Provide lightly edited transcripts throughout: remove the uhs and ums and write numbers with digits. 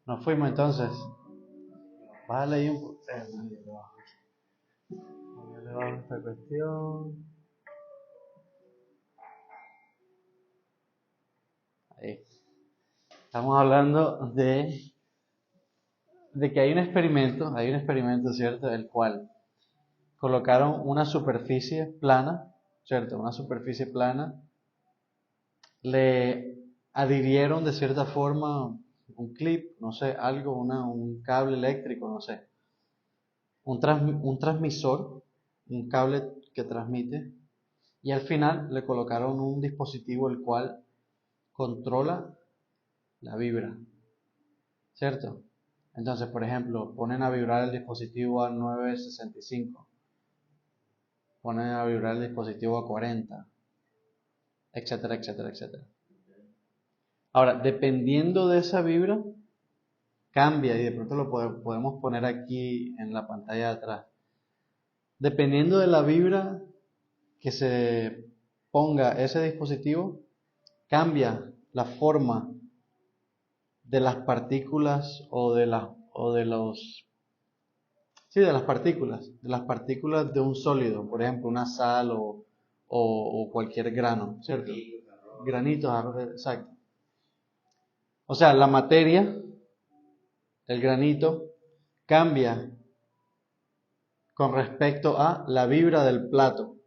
Nos fuimos entonces. Bájale ahí un poco. Le bajo esta cuestión. Ahí. Estamos hablando de que hay un experimento, ¿cierto? El cual colocaron una superficie plana, ¿cierto? Una superficie plana. Le adhirieron de cierta forma un clip, no sé, algo, un cable eléctrico, no sé. Un transmisor, un cable que transmite, y al final le colocaron un dispositivo el cual controla la vibra, ¿cierto? Entonces, por ejemplo, ponen a vibrar el dispositivo a 965, ponen a vibrar el dispositivo a 40, etcétera, etcétera, etcétera. Ahora, dependiendo de esa vibra, cambia, y de pronto lo podemos poner aquí en la pantalla de atrás. Dependiendo de la vibra que se ponga ese dispositivo, cambia la forma de las partículas de las partículas de un sólido, por ejemplo, una sal o cualquier grano, ¿cierto? Granitos, exacto. O sea, la materia, el granito, cambia con respecto a la vibra del plato,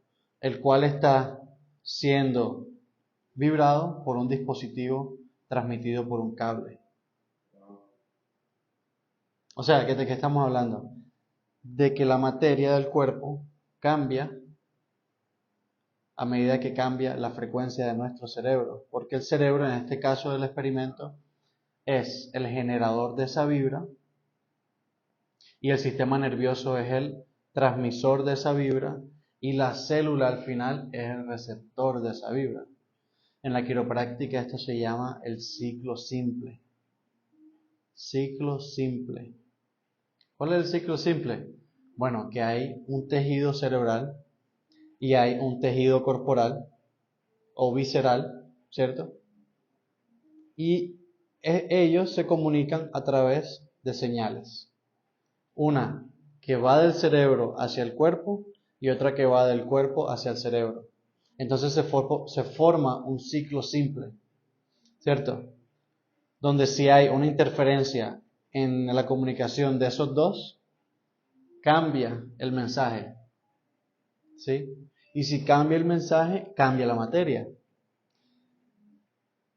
el cual está siendo vibrado por un dispositivo transmitido por un cable. O sea, ¿de qué estamos hablando? De que la materia del cuerpo cambia a medida que cambia la frecuencia de nuestro cerebro, porque el cerebro, en este caso del experimento, es el generador de esa vibra y el sistema nervioso es el transmisor de esa vibra y la célula al final es el receptor de esa vibra. En la quiropráctica esto se llama el ciclo simple. Ciclo simple. ¿Cuál es el ciclo simple? Bueno, que hay un tejido cerebral y hay un tejido corporal o visceral, ¿cierto? Y ellos se comunican a través de señales. Una que va del cerebro hacia el cuerpo y otra que va del cuerpo hacia el cerebro. Entonces se forma un ciclo simple, ¿cierto? Donde si hay una interferencia en la comunicación de esos dos, cambia el mensaje, ¿sí? Y si cambia el mensaje, cambia la materia.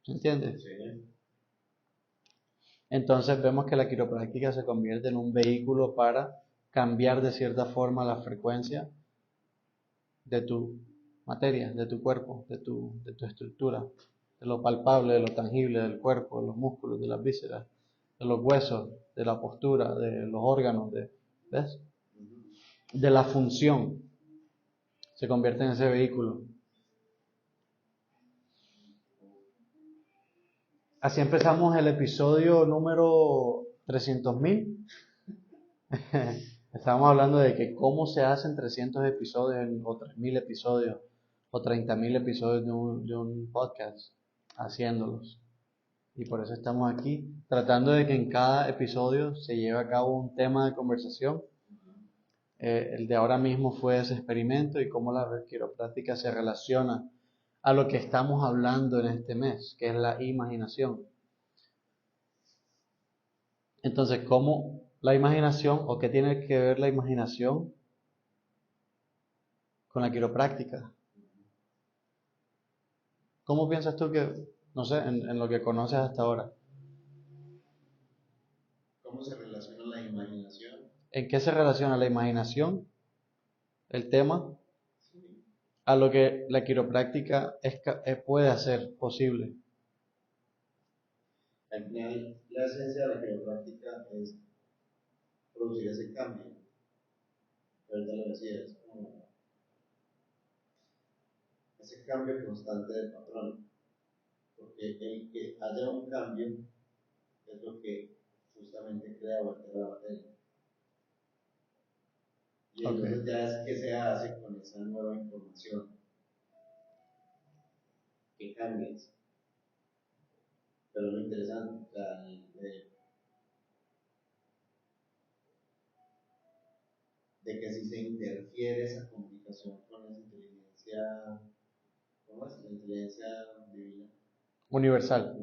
¿Entiendes? Sí. Entonces vemos que la quiropráctica se convierte en un vehículo para cambiar de cierta forma la frecuencia de tu materia, de tu cuerpo, de tu estructura, de lo palpable, de lo tangible del cuerpo, de los músculos, de las vísceras, de los huesos, de la postura, de los órganos, ¿ves? De la función. Se convierte en ese vehículo. Así empezamos el episodio número 300.000. Estábamos hablando de que cómo se hacen 300 episodios o 3.000 episodios o 30.000 episodios de un podcast, haciéndolos. Y por eso estamos aquí, tratando de que en cada episodio se lleve a cabo un tema de conversación. El de ahora mismo fue ese experimento y cómo la quiropráctica se relaciona a lo que estamos hablando en este mes, que es la imaginación. Entonces, ¿cómo la imaginación o qué tiene que ver la imaginación con la quiropráctica? ¿Cómo piensas tú que, no sé, en lo que conoces hasta ahora? ¿Cómo se relaciona la imaginación? ¿En qué se relaciona la imaginación, el tema, a lo que la quiropráctica puede hacer posible? Al final, la esencia de la quiropráctica es producir ese cambio. Ahorita lo decía, es como ese cambio constante del patrón. Porque el que haya un cambio es lo que justamente crea o altera la materia. Y entonces ya es que se hace con esa nueva información que cambias. Pero lo interesante, o sea, de que si se interfiere esa comunicación con esa inteligencia, ¿cómo es? La inteligencia divina, Universal.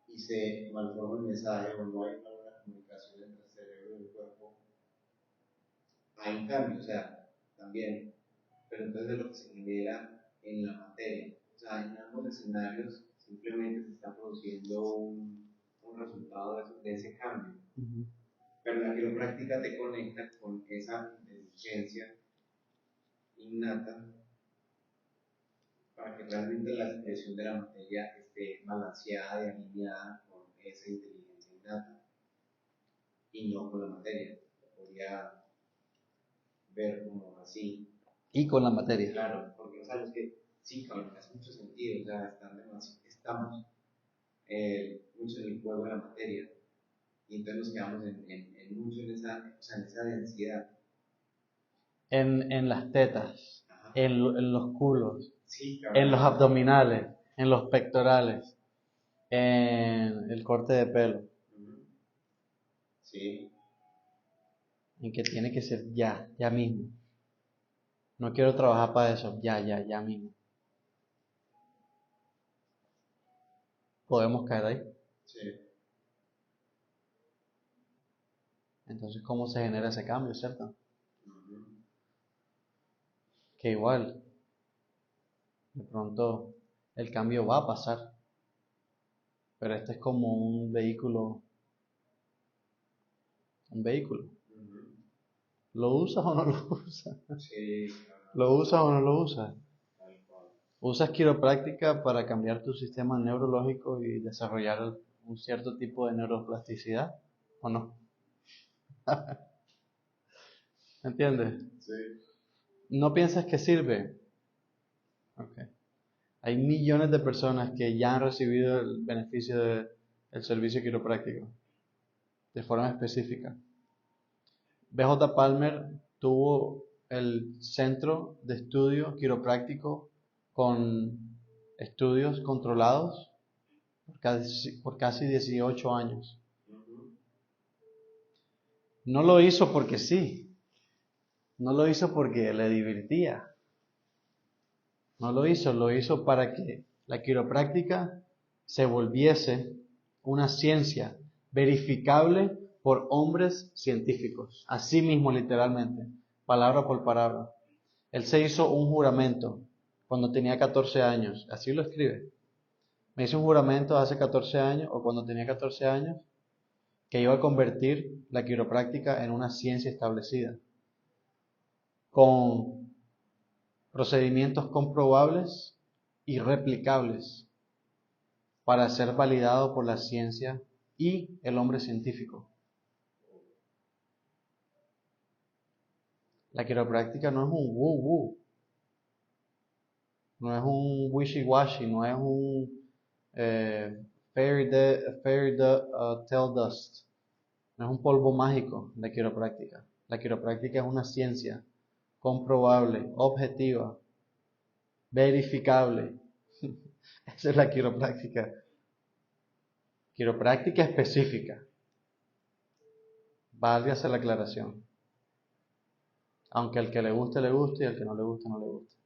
Y se malforma el mensaje o no hay una buena comunicación entre el cerebro y el cuerpo, hay un cambio, o sea, también, pero entonces es lo que se genera en la materia. O sea, en ambos escenarios simplemente se está produciendo un resultado de ese cambio. Pero la quiropráctica te conecta con esa inteligencia innata para que realmente la expresión de la materia esté balanceada y alineada con esa inteligencia innata y no con la materia. Podría ver como así. Y con la materia. Claro, porque sabes que sí, cabrón, hace mucho sentido, o sea, estamos mucho en el juego de la materia y entonces nos quedamos mucho en esa, o sea, en esa densidad. En las tetas, en los culos, sí, en los abdominales, en los pectorales, en el corte de pelo. Sí. En que tiene que ser ya mismo. No quiero trabajar para eso, ya mismo. Podemos caer ahí. Sí. Entonces, ¿cómo se genera ese cambio, cierto? Que igual, de pronto, el cambio va a pasar. Pero este es como un vehículo. Un vehículo. ¿Lo usas o no lo usas? Sí. ¿Lo usas o no lo usas? ¿Usas quiropráctica para cambiar tu sistema neurológico y desarrollar un cierto tipo de neuroplasticidad o no? ¿Entiendes? Sí. ¿No piensas que sirve? Okay. Hay millones de personas que ya han recibido el beneficio del servicio quiropráctico de forma específica. BJ Palmer tuvo el centro de estudio quiropráctico con estudios controlados por casi 18 años. No lo hizo porque sí, no lo hizo porque le divertía, no lo hizo para que la quiropráctica se volviese una ciencia verificable por hombres científicos, así mismo literalmente, palabra por palabra. Él se hizo un juramento cuando tenía 14 años, así lo escribe. Me hizo un juramento hace 14 años o cuando tenía 14 años que iba a convertir la quiropráctica en una ciencia establecida, con procedimientos comprobables y replicables para ser validado por la ciencia y el hombre científico. La quiropráctica no es un woo-woo, no es un wishy-washy, no es un fairy tale dust, no es un polvo mágico la quiropráctica. La quiropráctica es una ciencia comprobable, objetiva, verificable. Esa es la quiropráctica. Quiropráctica específica. Válgase la aclaración. Aunque al que le guste y al que no le guste no le guste.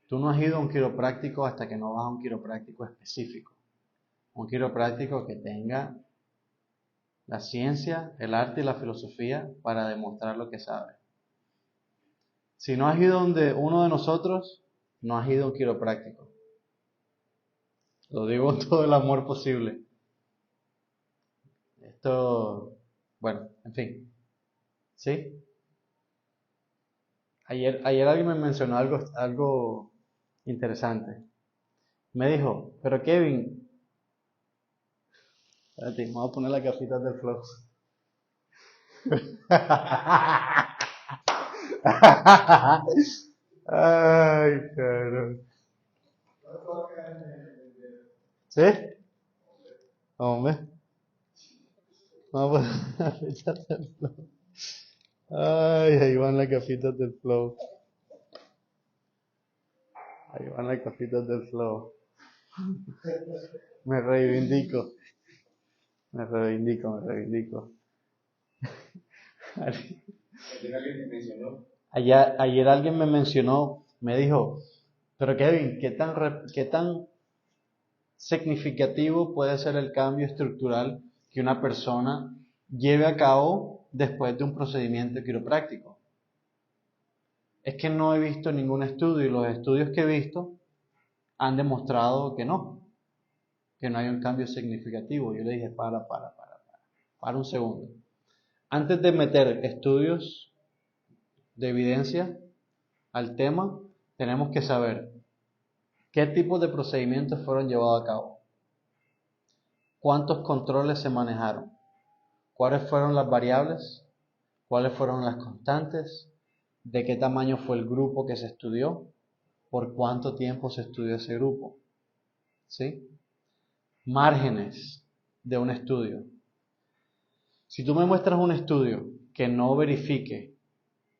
Tú no has ido a un quiropráctico hasta que no vas a un quiropráctico específico. Un quiropráctico que tenga la ciencia, el arte y la filosofía para demostrar lo que sabe. Si no has ido donde uno de nosotros, no has ido a un quiropráctico. Lo digo con todo el amor posible. Esto, bueno, en fin. ¿Sí? Ayer alguien me mencionó algo interesante. Me dijo, pero Kevin, espérate, me voy a poner las gafitas del flow. Ay, cabrón. ¿Sí? Hombre. Vamos a poner las gafitas del flow. Ay, ahí van las gafitas del flow. Ahí van las gafitas del flow. Me reivindico. Me reivindico. Ayer alguien te mencionó. Ayer alguien me mencionó, me dijo, pero Kevin, ¿qué tan significativo puede ser el cambio estructural que una persona lleve a cabo después de un procedimiento quiropráctico? Es que no he visto ningún estudio y los estudios que he visto han demostrado que no hay un cambio significativo. Yo le dije, para un segundo. Antes de meter estudios de evidencia al tema, tenemos que saber qué tipos de procedimientos fueron llevados a cabo, cuántos controles se manejaron, cuáles fueron las variables, cuáles fueron las constantes, de qué tamaño fue el grupo que se estudió, por cuánto tiempo se estudió ese grupo, ¿sí? Márgenes de un estudio. Si tú me muestras un estudio que no verifique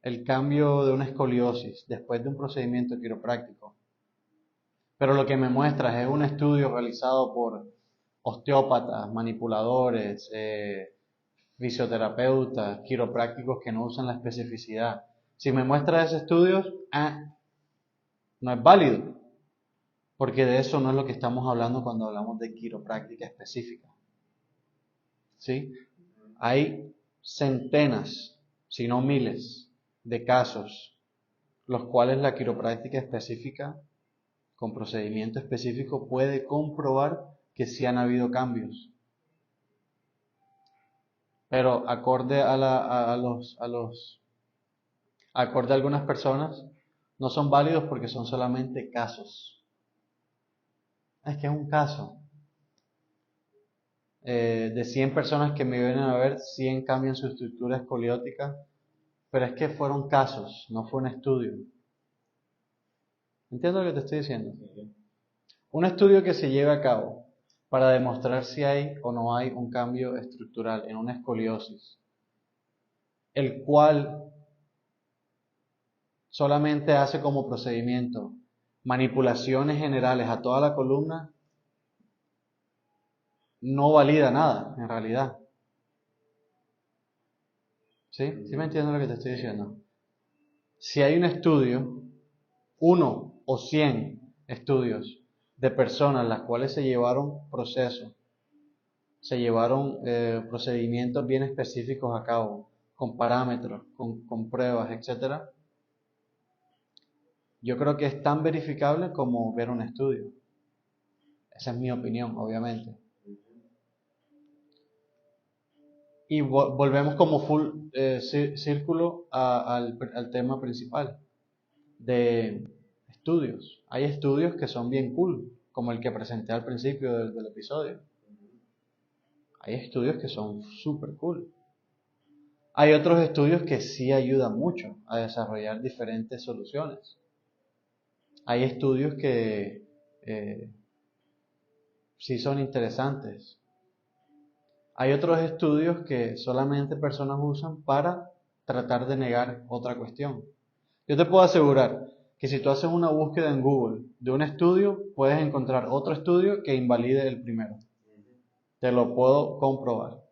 el cambio de una escoliosis después de un procedimiento quiropráctico, pero lo que me muestras es un estudio realizado por osteópatas, manipuladores, fisioterapeutas, quiroprácticos que no usan la especificidad. Si me muestras ese estudio, no es válido, porque de eso no es lo que estamos hablando cuando hablamos de quiropráctica específica. ¿Sí? Hay centenas, si no miles, de casos, los cuales la quiropráctica específica, con procedimiento específico, puede comprobar que sí han habido cambios. Pero acorde acorde a algunas personas, no son válidos porque son solamente casos. Es que es un caso. De 100 personas que me vienen a ver, 100 cambian su estructura escoliótica, pero es que fueron casos, no fue un estudio. ¿Entiendes lo que te estoy diciendo? Un estudio que se lleve a cabo para demostrar si hay o no hay un cambio estructural en una escoliosis, el cual solamente hace como procedimiento manipulaciones generales a toda la columna, no valida nada en realidad. ¿Sí? ¿Sí me entiendes lo que te estoy diciendo? Si hay un estudio, 1 o 100 estudios de personas las cuales se llevaron procesos, se llevaron procedimientos bien específicos a cabo, con parámetros, con pruebas, etc. Yo creo que es tan verificable como ver un estudio. Esa es mi opinión, obviamente. Y volvemos como full círculo al tema principal de estudios. Hay estudios que son bien cool, como el que presenté al principio del episodio. Hay estudios que son super cool. Hay otros estudios que sí ayudan mucho a desarrollar diferentes soluciones. Hay estudios que sí son interesantes. Hay otros estudios que solamente personas usan para tratar de negar otra cuestión. Yo te puedo asegurar que si tú haces una búsqueda en Google de un estudio, puedes encontrar otro estudio que invalide el primero. Te lo puedo comprobar.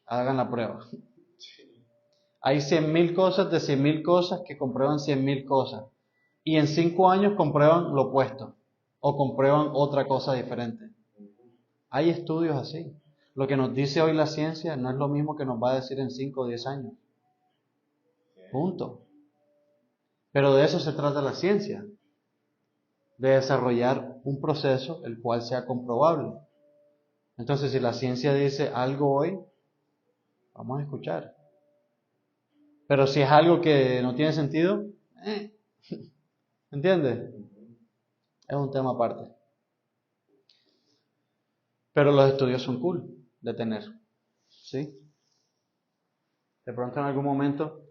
Hagan la prueba. Hay 100.000 cosas de 100.000 cosas que comprueban 100.000 cosas. Y en 5 años comprueban lo opuesto. O comprueban otra cosa diferente. Hay estudios así. Lo que nos dice hoy la ciencia no es lo mismo que nos va a decir en 5 o 10 años. Punto. Pero de eso se trata la ciencia. De desarrollar un proceso el cual sea comprobable. Entonces, si la ciencia dice algo hoy, vamos a escuchar. Pero si es algo que no tiene sentido, ¿entiendes? Es un tema aparte. Pero los estudios son cool de tener, ¿sí? De pronto en algún momento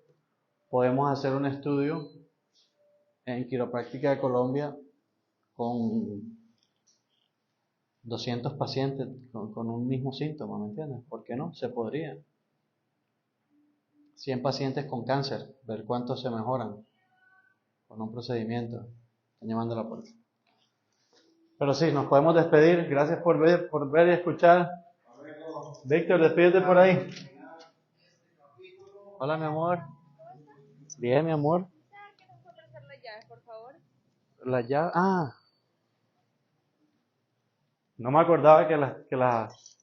podemos hacer un estudio en quiropráctica de Colombia con 200 pacientes con un mismo síntoma, ¿me entiendes? ¿Por qué no? Se podría. 100 pacientes con cáncer, ver cuántos se mejoran con un procedimiento. Están llamando a la puerta. Pero sí, nos podemos despedir. Gracias por ver y escuchar. Víctor, despídete por ahí. Hola, mi amor. Bien, mi amor. ¿Qué nos puede prestar las llaves, por favor? La llave. Ah, no me acordaba que las.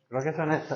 Creo que son estas.